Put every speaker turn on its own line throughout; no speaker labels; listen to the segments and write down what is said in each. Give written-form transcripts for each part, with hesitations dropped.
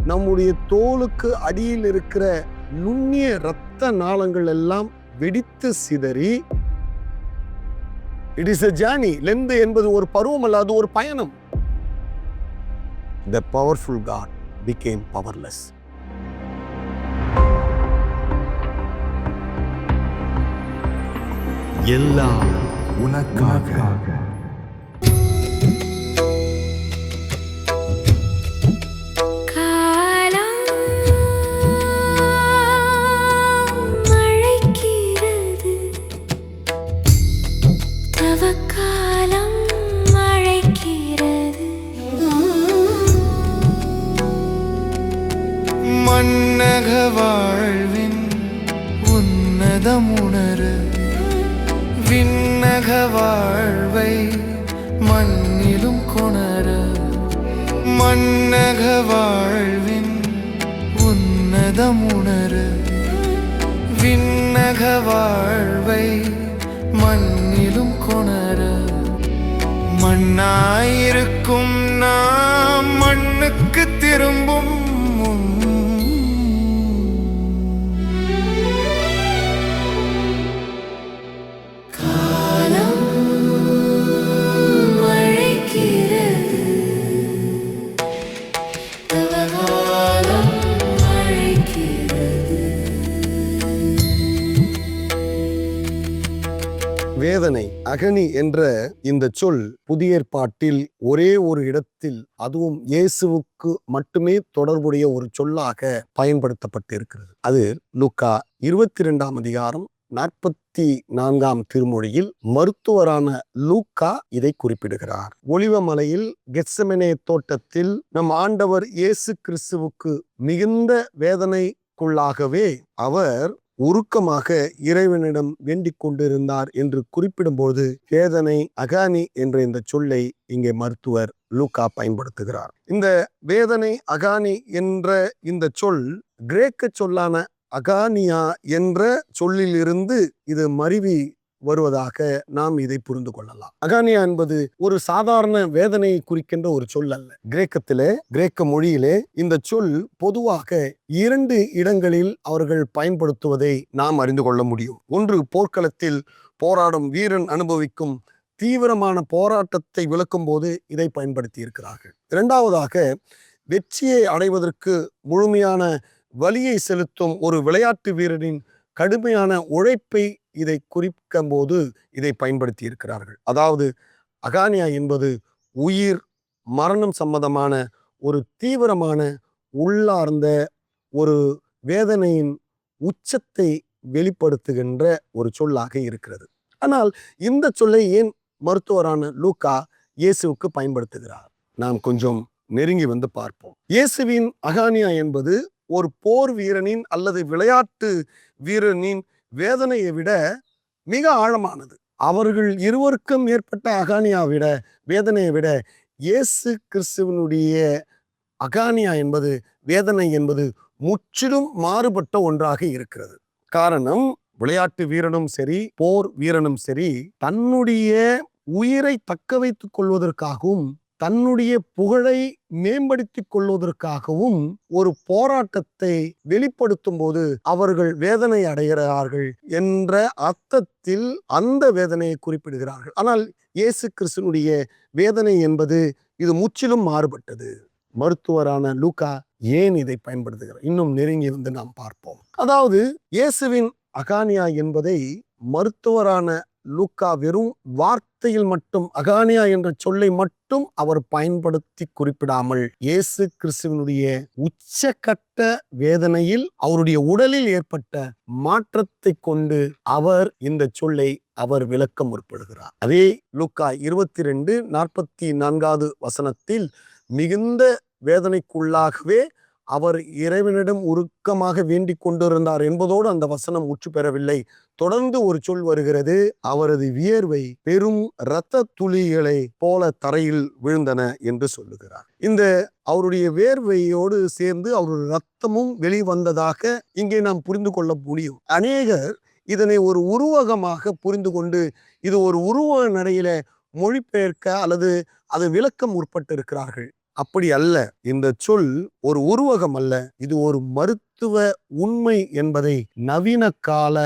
நம்முடைய தோலுக்கு அடியில் இருக்கிற நுண்ணிய இரத்த நாளங்கள் எல்லாம் வெடித்து சிதறி, it is a journey. Lent என்பது ஒரு பருவம் அல்ல, அது ஒரு பயணம். The powerful God became powerless.
எல்லாம் உனக்காக.
மன்னக வாழ்வின் உன்னதமுணரு, விண்ணக வாழ்வை மண்ணிலும் கொணர. மன்னக வாழ்வின் உன்னதமுணரு, விண்ணக வாழ்வை மண்ணிலும் கொணர. மண்ணாயிருக்கும் நாம் மண்ணுக்கு திரும்பும்
வேதனை, அகனி என்ற இந்த சொல் புதிய ஏற்பாட்டில் ஒரே ஒரு இடத்தில், அதுவும் இயேசுவுக்கு மட்டுமே தொடர்புடைய ஒரு சொல்லாக பயன்படுத்தப்பட்டு இருக்கிறது. அது லூக்கா 22ஆம் அதிகாரம் 44ஆம் திருமொழியில் மருத்துவரான லூக்கா இதை குறிப்பிடுகிறார். ஒலிவமலையில் கெத்செமனே தோட்டத்தில் நம் ஆண்டவர் இயேசு கிறிஸ்துவுக்கு மிகுந்த வேதனைக்குள்ளாகவே அவர் உருக்கமாக இறைவனிடம் வேண்டிக் கொண்டிருந்தார் என்று குறிப்பிடும்போது வேதனை, அகானி என்ற இந்த சொல்லை இங்கே மருத்துவர் லூக்கா பயன்படுத்துகிறார். இந்த வேதனை, அகானி என்ற இந்த சொல் கிரேக்க சொல்லான அகானியா என்ற சொல்லிலிருந்து இது மருவி வருவதாக நாம் இதை புரிந்து கொள்ளலாம். அகானியா என்பது ஒரு சாதாரண வேதனையை குறிக்கின்ற ஒரு சொல் அல்ல. கிரேக்க மொழியிலே இந்த சொல் பொதுவாக 2 இடங்களில் அவர்கள் பயன்படுத்துவதை நாம் அறிந்து கொள்ள முடியும். ஒன்று, போர்க்களத்தில் போராடும் வீரன் அனுபவிக்கும் தீவிரமான போராட்டத்தை விளக்கும் போது இதை பயன்படுத்தி இருக்கிறார்கள். இரண்டாவதாக, வெற்றியை அடைவதற்கு முழுமையான வலியை செலுத்தும் ஒரு விளையாட்டு வீரனின் கடுமையான உழைப்பை இதை குறிக்கும் போது இதை பயன்படுத்தி இருக்கிறார்கள். அதாவது அகானியா என்பது உயிர் மரணம் சம்பந்தமான ஒரு தீவிரமான உள்ளார்ந்த ஒரு வேதனையின் உச்சத்தை வெளிப்படுத்துகின்ற ஒரு சொல்லாக இருக்கிறது. ஆனால் இந்த சொல்லை ஏன் மருத்துவரான லூக்கா இயேசுவுக்கு பயன்படுத்துகிறார்? நாம் கொஞ்சம் நெருங்கி வந்து பார்ப்போம். இயேசுவின் அகானியா என்பது ஒரு போர் வீரனின் அல்லது விளையாட்டு வீரனின் வேதனையை விட மிக ஆழமானது. அவர்கள் இருவருக்கும் ஏற்பட்ட அகானியா விட, வேதனையை விட, இயேசு கிறிஸ்துவனுடைய அகானியா என்பது, வேதனை என்பது முற்றிலும் மாறுபட்ட ஒன்றாக இருக்கிறது. காரணம், விளையாட்டு வீரனும் சரி, போர் வீரனும் சரி, தன்னுடைய உயிரை தக்க வைத்துக் கொள்வதற்காகவும் தன்னுடைய புகழை மேம்படுத்திக் கொள்வதற்காகவும் ஒரு போராட்டத்தை வெளிப்படுத்தும் போது அவர்கள் வேதனை அடைகிறார்கள் என்ற அர்த்தத்தில் அந்த வேதனையை குறிப்பிடுகிறார்கள். ஆனால் இயேசு கிறிஸ்துனுடைய வேதனை என்பது இது முற்றிலும் மாறுபட்டது. மருத்துவரான லூக்கா ஏன் இதை பயன்படுத்துகிறார்? இன்னும் நெருங்கி வந்து நாம் பார்ப்போம். அதாவது இயேசுவின் அகானியா என்பதை மருத்துவரான லூக்கா வெறும் வார்த்தையில் மட்டும், அகானியா என்ற சொல்லை மட்டும் அவர் பயன்படுத்தி குறிப்பிடாமல், இயேசு கிறிஸ்துவனுடைய உச்சகட்ட வேதனையில் அவருடைய உடலில் ஏற்பட்ட மாற்றத்தை கொண்டு அவர் இந்த சொல்லை அவர் விளக்க முற்படுகிறார். அதே லூக்கா 22:44 வசனத்தில் மிகுந்த வேதனைக்குள்ளாகவே அவர் இறைவனிடம் உருக்கமாக வேண்டிக் கொண்டிருந்தார் என்பதோடு அந்த வசனம் முற்று பெறவில்லை. தொடர்ந்து ஒரு சொல் வருகிறது, அவரது வியர்வை பெரும் இரத்த துளிகளை போல தரையில் விழுந்தன என்று சொல்லுகிறார். இந்த அவருடைய வேர்வையோடு சேர்ந்து அவருடைய இரத்தமும் வெளிவந்ததாக இங்கே நாம் புரிந்து கொள்ள முடியும். அநேகர் இதனை ஒரு உருவகமாக புரிந்து கொண்டு இது ஒரு உருவ நடையில மொழிபெயர்க்க அல்லது அதை விளக்கம் முற்பட்டு இருக்கிறார்கள். அப்படி அல்ல. இந்த சொல் ஒரு உருவகம் அல்ல, இது ஒரு மருத்துவ உண்மை என்பதை நவீன கால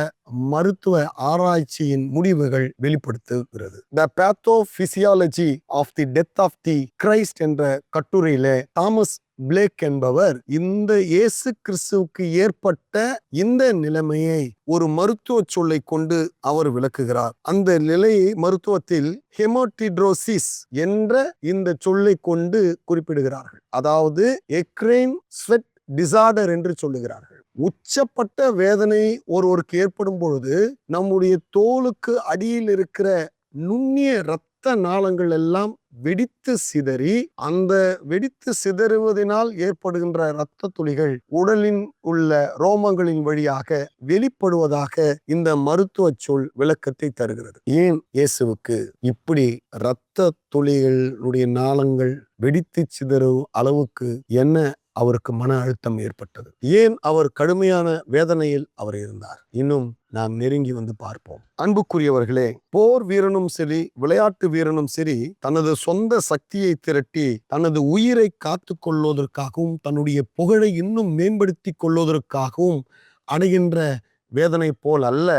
மருத்துவ ஆராய்ச்சியின் முடிவுகள் வெளிப்படுத்துகிறது. The pathophysiology of the death of the Christ என்ற கட்டுரையில தாமஸ் பிளேக் என்பவர் இந்த இயேசு கிறிஸ்துவுக்கு ஏற்பட்ட இந்த நிலைமையை ஒரு மருத்துவ சொல்லை கொண்டு அவர் விளக்குகிறார். அந்த நிலையை மருத்துவத்தில் ஹெமோடிட்ரோசிஸ் என்ற இந்த சொல்லை கொண்டு குறிப்பிடுகிறார்கள். அதாவது எக்ரைன் ஸ்வெட் டிசார்டர் என்று சொல்லுகிறார்கள். உச்சப்பட்ட வேதனை ஒருவருக்கு ஏற்படும் பொழுது நம்முடைய தோலுக்கு அடியில் இருக்கிற நுண்ணிய இரத்த நாளங்கள் எல்லாம் வெடித்து சிதறி, அந்த வெடித்து சிதறுவதனால் ஏற்படுகின்ற இரத்த துளிகள் உடலின் உள்ள ரோமங்களின் வழியாக வெளிப்படுவதாக இந்த மருத்துவ சொல் விளக்கத்தை தருகிறது. ஏன் இயேசுவுக்கு இப்படி இரத்த துளிகளுடைய நாளங்கள் வெடித்து சிதறும் அளவுக்கு என்ன அவருக்கு மன அழுத்தம் ஏற்பட்டது? ஏன் அவர் கடுமையான வேதனையில் அவர் இருந்தார்? இன்னும் நாம் நெருங்கி வந்து பார்ப்போம். அன்புக்குரியவர்களே, போர் வீரனும் சரி, விளையாட்டு வீரனும் சரி, தனது சொந்த சக்தியை திரட்டி தனது உயிரை காத்து கொள்வதற்காகவும் தன்னுடைய புகழை இன்னும் மேம்படுத்தி கொள்வதற்காகவும் அடைகின்ற வேதனை போல் அல்ல,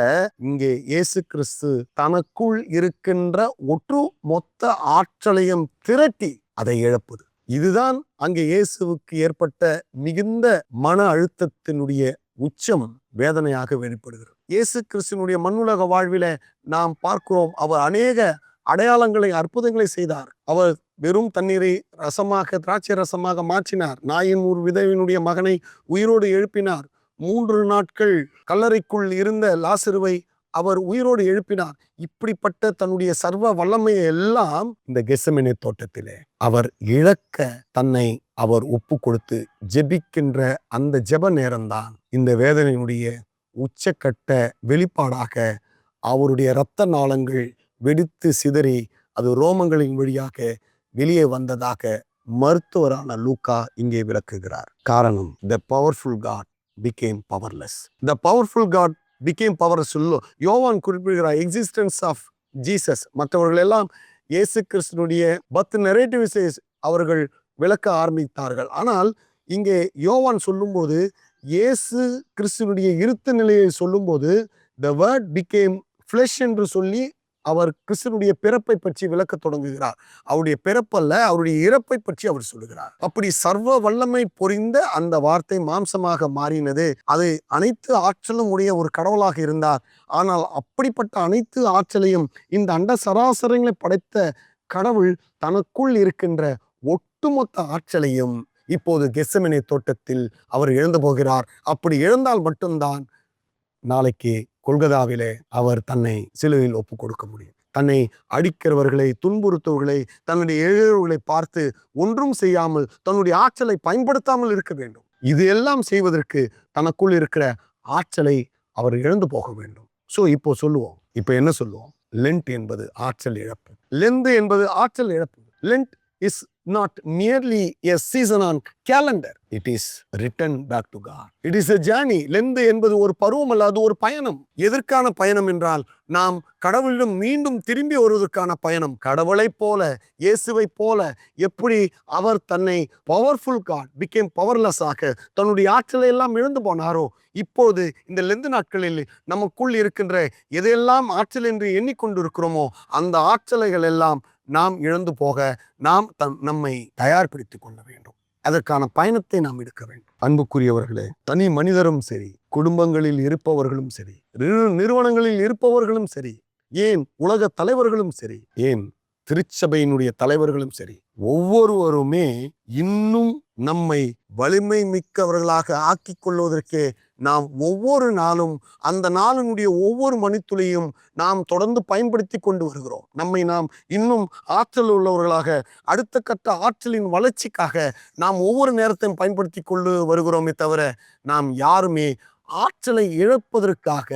இங்கே இயேசு கிறிஸ்து தனக்குள் இருக்கின்ற ஒட்டு மொத்த ஆற்றலையும் திரட்டி அதை இழப்பது. இதுதான் அங்கே இயேசுவுக்கு ஏற்பட்ட மிகுந்த மன அழுத்தத்தினுடைய உச்சம் வேதனையாக வெளிப்படுகிறது. இயேசு கிறிஸ்துவினுடைய மண்ணுலக வாழ்வில நாம் பார்க்கிறோம், அவர் அநேக அடையாளங்களை, அற்புதங்களை செய்தார். அவர் வெறும் தண்ணீரை ரசமாக, திராட்சை ரசமாக மாற்றினார். நாயின் ஒரு விதவினுடைய மகனை உயிரோடு எழுப்பினார். 3 நாட்கள் கல்லறைக்குள் இருந்த லாசருவை அவர் உயிரோடு எழுப்பினார். இப்படிப்பட்ட தன்னுடைய சர்வ வல்லமையை எல்லாம் இந்த கெத்செமனே தோட்டத்திலே அவர் இழக்க தன்னை அவர் ஒப்பு கொடுத்து ஜெபிக்கின்ற அந்த ஜெப நேரம்தான் இந்த வேதனையினுடைய உச்சக்கட்ட வெளிப்பாடாக அவருடைய இரத்த நாளங்கள் வெடித்து சிதறி அது ரோமங்களின் வழியாக வெளியே வந்ததாக மருத்துவரான லூக்கா இங்கே விளக்குகிறார். காரணம், the powerful God became powerless. The powerful God became powerless. யோவான் குறிப்பிடுகிறார் எக்ஸிஸ்டன்ஸ் ஆஃப் ஜீசஸ். மற்றவர்கள் எல்லாம் இயேசு கிறிஸ்துனுடைய பர்த் நரேட்டிவ்ஸை அவர்கள் விளக்க ஆரம்பித்தார்கள். ஆனால் இங்கே யோவான் சொல்லும்போது, இயேசு கிறிஸ்துனுடைய இருத்த நிலையை சொல்லும்போது the word became flesh என்று சொல்லி அவர் கிறிஸ்துனுடைய பிறப்பை பற்றி விளக்க தொடங்குகிறார். அவருடைய பிறப்பல்ல, அவருடைய இறப்பை பற்றி அவர் சொல்லுகிறார். அப்படி சர்வ வல்லமை பொறிந்த அந்த வார்த்தை மாம்சமாக மாறினது. அது அனைத்து ஆற்றலும் உடைய ஒரு கடவுளாக இருந்தார். ஆனால் அப்படிப்பட்ட அனைத்து ஆற்றலையும் இந்த அண்ட சராசரங்களை படைத்த கடவுள் தனக்குள் இருக்கின்ற ஒட்டுமொத்த ஆற்றலையும் இப்போது கெத்செமனே தோட்டத்தில் அவர் இழந்து போகிறார். அப்படி இழந்தால் மட்டும்தான் நாளைக்கு கொல்கதாவிலே அவர் தன்னை சிலுவையில் ஒப்பு கொடுக்க முடியும். தன்னை அடிக்கிறவர்களை, துன்புறுத்தவர்களை, தன்னுடைய இளையவர்களை பார்த்து ஒன்றும் செய்யாமல் தன்னுடைய ஆற்றலை பயன்படுத்தாமல் இருக்க வேண்டும். இது எல்லாம் செய்வதற்கு தனக்குள் இருக்கிற ஆற்றலை அவர் இழந்து போக வேண்டும். இப்போ சொல்லுவோம், இப்போ என்ன சொல்லுவோம்? லென்ட் என்பது ஆற்றல் இழப்பு. லெந்து என்பது ஆற்றல் இழப்பு. Lent is not merely a season on calendar. It is return back to God. It is a journey. Lent என்பது ஒரு பருவம் அல்ல, அது ஒரு பயணம். எதற்கான பயணம் என்றால் நாம் கடவுளிடம் மீண்டும் திரும்பி வருவதற்கான பயணம். கடவுளைப் போல, இயேசுவை போல எப்படி அவர் தன்னை பவர்ஃபுல் காட் பிகேம் பவர்லெஸ் ஆக தன்னுடைய ஆற்றலை எல்லாம் இழந்து போனாரோ, இப்போது இந்த லெந்து நாட்களில் நமக்குள் இருக்கின்ற எதையெல்லாம் ஆற்றல் என்று எண்ணிக்கொண்டிருக்கிறோமோ அந்த ஆற்றலைகள் எல்லாம் நாம் இழந்து போக நாம் நம்மை தயார்படுத்திக் கொள்ள வேண்டும். அதற்கான பயணத்தை நாம் எடுக்க வேண்டும். அன்புக்குரியவர்களே, தனி மனிதரும் சரி, குடும்பங்களில் இருப்பவர்களும் சரி, நிறுவனங்களில் இருப்பவர்களும் சரி, ஏன் உலக தலைவர்களும் சரி, ஏன் திருச்சபையினுடைய தலைவர்களும் சரி, ஒவ்வொருவருமே இன்னும் நம்மை வலிமை மிக்கவர்களாக ஆக்கிக் கொள்வதற்கே நாம் ஒவ்வொரு நாளும் அந்த நாளினுடைய ஒவ்வொரு மணித்துளியும் நாம் தொடர்ந்து பயன்படுத்தி கொண்டு வருகிறோம். நம்மை நாம் இன்னும் ஆற்றல் உள்ளவர்களாக, அடுத்த கட்ட ஆற்றலின் வளர்ச்சிக்காக நாம் ஒவ்வொரு நேரத்தையும் பயன்படுத்தி கொண்டு வருகிறோமே தவிர நாம் யாருமே ஆற்றலை இழப்பதற்காக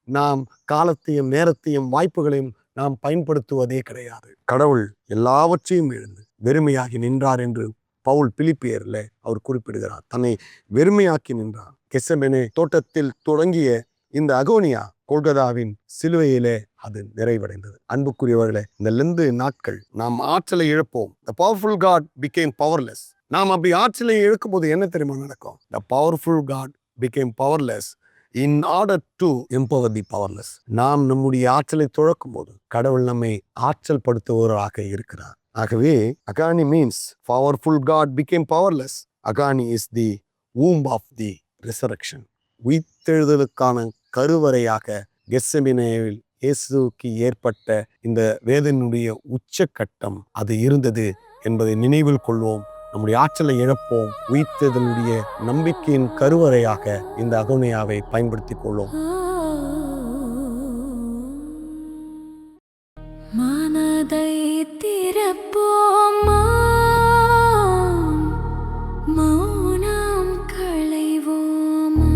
நாம் காலத்தையும் நேரத்தையும் வாய்ப்புகளையும் நாம் பயன்படுத்துவதே கிடையாது. கடவுள் எல்லாவற்றையும் இழந்து வெறுமையாகி நின்றார் என்று பவுல் பிலிப்பியர்ல அவர் குறிப்பிடுகிறார். தன்னை வெறுமையாக்கி நின்றார். கெத்செமனே தோட்டத்தில் தொடங்கிய இந்த அகோனியா கொல்கதாவின் சிலுவையிலே அது நிறைவடைந்தது. அன்புக்குரியவர்களே, இந்த லெந்து நாட்கள் நாம் ஆற்றலை இழப்போம். The powerful God became powerless. நாம் அப்படி ஆற்றலை இழக்கும் போது என்ன தெரியுமா நடக்கும்? The powerful God became powerless in order to empower the powerless. நாம் நம்முடைய ஆற்றலை துழக்கும் போது கடவுள் நம்மை ஆற்றல் படுத்துபவராக இருக்கிறார். ஆகவே agony means powerful God became powerless. Agony is the womb of the resurrection. உயிர்த்தெழுதலுக்கான கருவறையாக கெத்செமனேயில் இயேசுவுக்கு ஏற்பட்ட இந்த வேதனையுடைய உச்சக்கட்டம் அது இருந்தது என்பதை நினைவில் கொள்வோம். நம்முடைய ஆற்றலை இழப்போம். உயிர்த்தெழுதலுடைய நம்பிக்கையின் கருவறையாக இந்த அகோனியாவை பயன்படுத்திக் கொள்வோம்.
மனதை திறப்போமா, மௌனம் களைவோமா,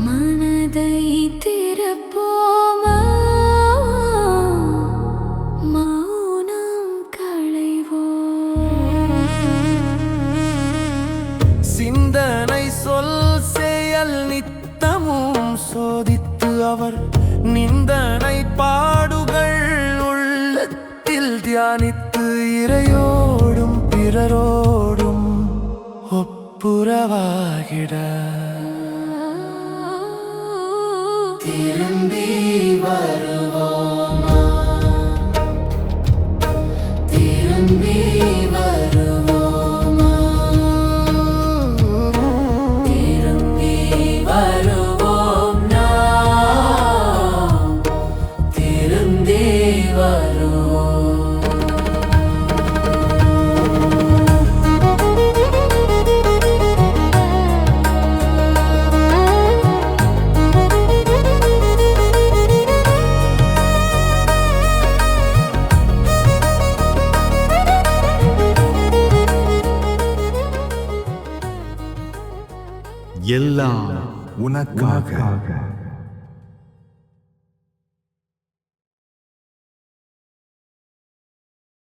மனதை திறப்போமா, மௌனம் களைவோம்.
சிந்தனை சொல் செயல் நித்தமும் சோதித்து அவர் நிந்தனை பாடுகள் உள்ளத்தில் தியானித்து இறையோடும் பிறரோடும் ஒப்புரவாகிட திரும்பி வருவோமா, திரும்பி வருவோமா, திரும்பி வருவோம் நாம், திரும்பி வருவோம்.
எல்லாம் உனக்காக.